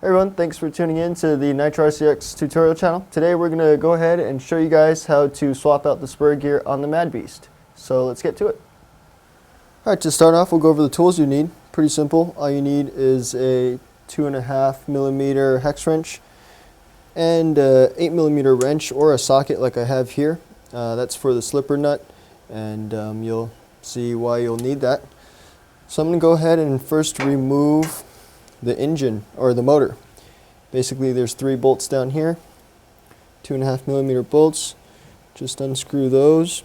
Hey everyone, thanks for tuning in to the Nitro RCX tutorial channel. Today we're going to go ahead and show you guys how to swap out the spur gear on the Mad Beast. So let's get to it. Alright, to start off we'll go over the tools you need. Pretty simple. All you need is a 2.5mm hex wrench and a 8mm wrench or a socket like I have here. That's for the slipper nut, and you'll see why you'll need that. So I'm going to go ahead and first remove the engine or the motor. Basically there's 3 bolts down here, 2.5mm bolts. Just unscrew those.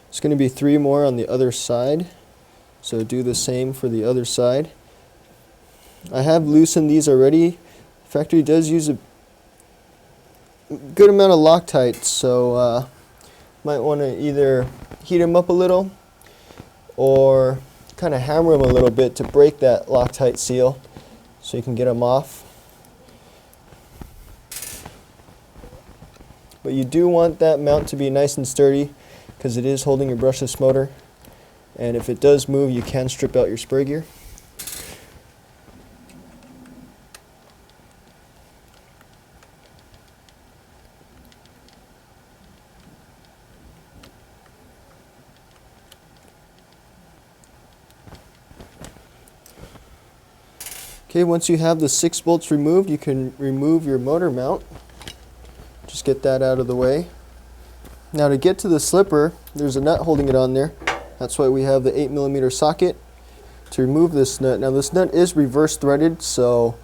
It's going to be 3 more on the other side, so do the same for the other side. I have loosened these already. The factory does use a good amount of Loctite, so might want to either heat them up a little or kind of hammer them a little bit to break that Loctite seal so you can get them off. But you do want that mount to be nice and sturdy because it is holding your brushless motor, and if it does move you can strip out your spur gear. Okay, once you have the 6 bolts removed, you can remove your motor mount. Just get that out of the way. Now to get to the slipper, there's a nut holding it on there. That's why we have the 8mm socket to remove this nut. Now this nut is reverse threaded, so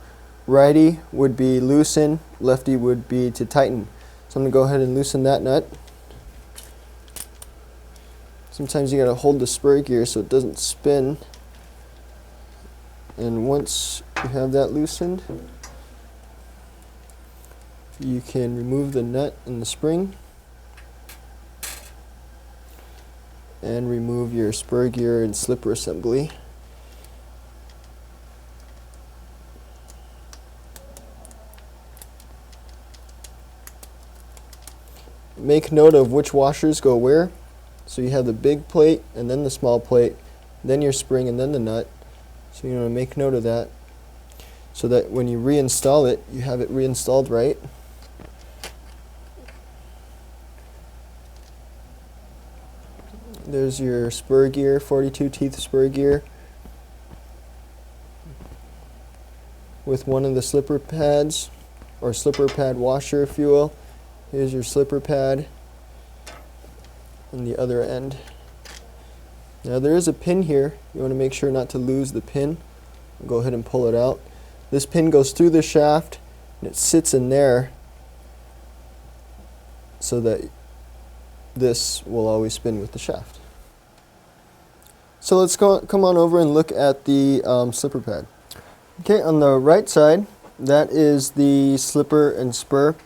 righty would be loosen, lefty would be to tighten. So I'm going to go ahead and loosen that nut. Sometimes you got to hold the spur gear so it doesn't spin. And once you have that loosened, you can remove the nut and the spring and remove your spur gear and slipper assembly. Make note of which washers go where. So you have the big plate and then the small plate, then your spring and then the nut. So you want to make note of that so that when you reinstall it, you have it reinstalled right. There's your spur gear, 42 teeth spur gear with one of the slipper pads, or slipper pad washer if you will. Here's your slipper pad on the other end. Now there is a pin here. You want to make sure not to lose the pin. Go ahead and pull it out. This pin goes through the shaft and it sits in there so that this will always spin with the shaft. So let's come on over and look at the slipper pad. Okay, on the right side, that is the slipper and spur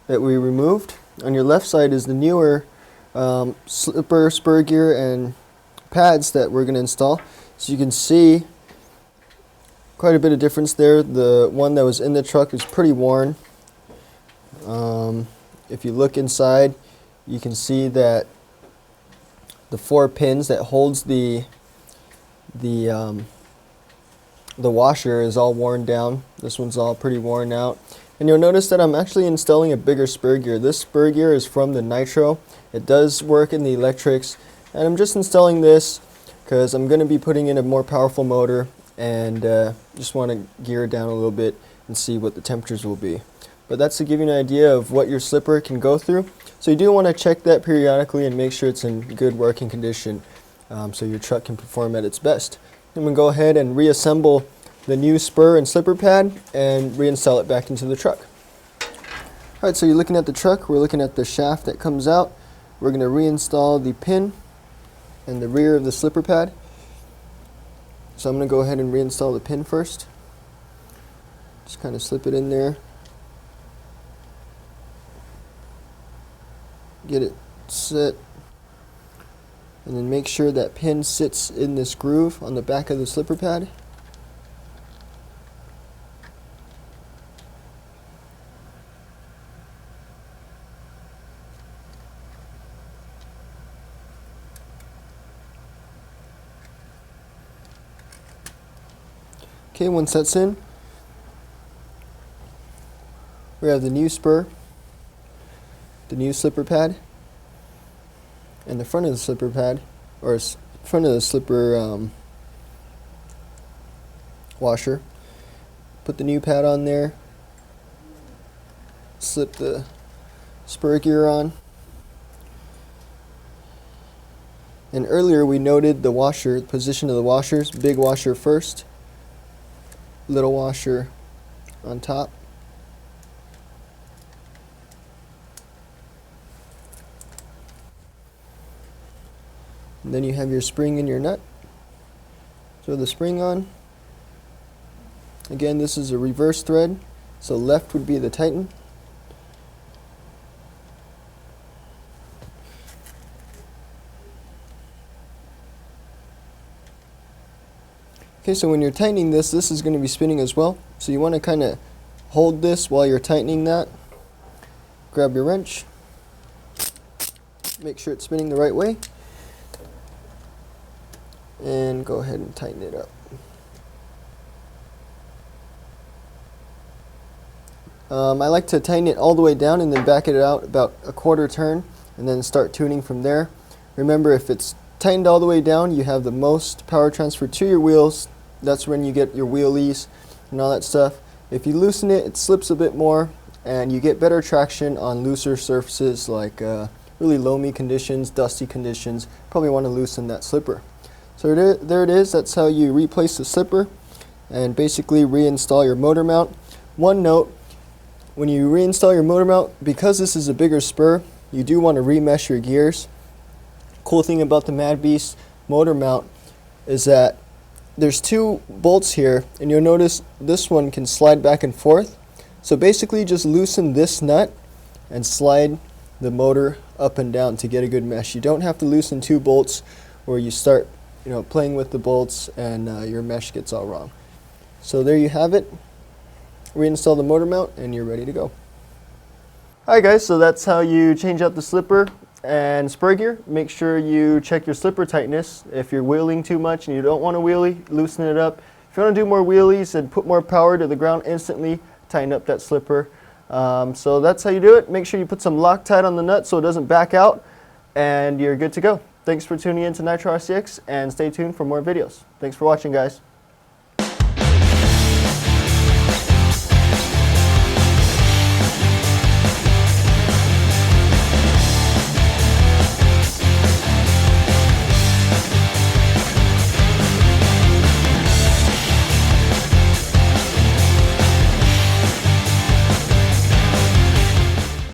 that we removed. On your left side is the newer slipper, spur gear, and pads that we're going to install. So you can see quite a bit of difference there. The one that was in the truck is pretty worn. If you look inside, you can see that the 4 pins that holds the washer is all worn down. This one's all pretty worn out. And you'll notice that I'm actually installing a bigger spur gear. This spur gear is from the Nitro. It does work in the electrics. And I'm just installing this because I'm going to be putting in a more powerful motor and just want to gear it down a little bit and see what the temperatures will be. But that's to give you an idea of what your slipper can go through. So you do want to check that periodically and make sure it's in good working condition so your truck can perform at its best. Then we'll go ahead and reassemble the new spur and slipper pad and reinstall it back into the truck. Alright, so you're looking at the truck. We're looking at the shaft that comes out. We're going to reinstall the pin and the rear of the slipper pad. So I'm going to go ahead and reinstall the pin first. Just kind of slip it in there. Get it set. And then make sure that pin sits in this groove on the back of the slipper pad. Okay, once that's in, we have the new spur, the new slipper pad, and the front of the slipper pad, or front of the slipper washer. Put the new pad on there, slip the spur gear on. And earlier we noted the washer, position of the washers, big washer first, little washer on top. And then you have your spring and your nut. Throw the spring on. Again, this is a reverse thread, so left would be the tighten. Okay, so when you're tightening this is going to be spinning as well. So you want to kind of hold this while you're tightening that. Grab your wrench. Make sure it's spinning the right way. And go ahead and tighten it up. I like to tighten it all the way down and then back it out about a quarter turn and then start tuning from there. Remember, if it's tightened all the way down, you have the most power transfer to your wheels. That's when you get your wheelies and all that stuff. If you loosen it, it slips a bit more and you get better traction on looser surfaces like really loamy conditions, dusty conditions. Probably want to loosen that slipper. So there it is. That's how you replace the slipper and basically reinstall your motor mount. One note, when you reinstall your motor mount, because this is a bigger spur, you do want to remesh your gears. Cool thing about the Mad Beast motor mount is that there's two bolts here, and you'll notice this one can slide back and forth. So basically just loosen this nut and slide the motor up and down to get a good mesh. You don't have to loosen two bolts where you start playing with the bolts and your mesh gets all wrong. So there you have it. Reinstall the motor mount and you're ready to go. Alright guys, so that's how you change out the slipper and spur gear. Make sure you check your slipper tightness. If you're wheeling too much and you don't want to wheelie, loosen it up. If you want to do more wheelies and put more power to the ground instantly, tighten up that slipper. So that's how you do it. Make sure you put some Loctite on the nut so it doesn't back out and you're good to go. Thanks for tuning in to Nitro RCX and stay tuned for more videos. Thanks for watching, guys.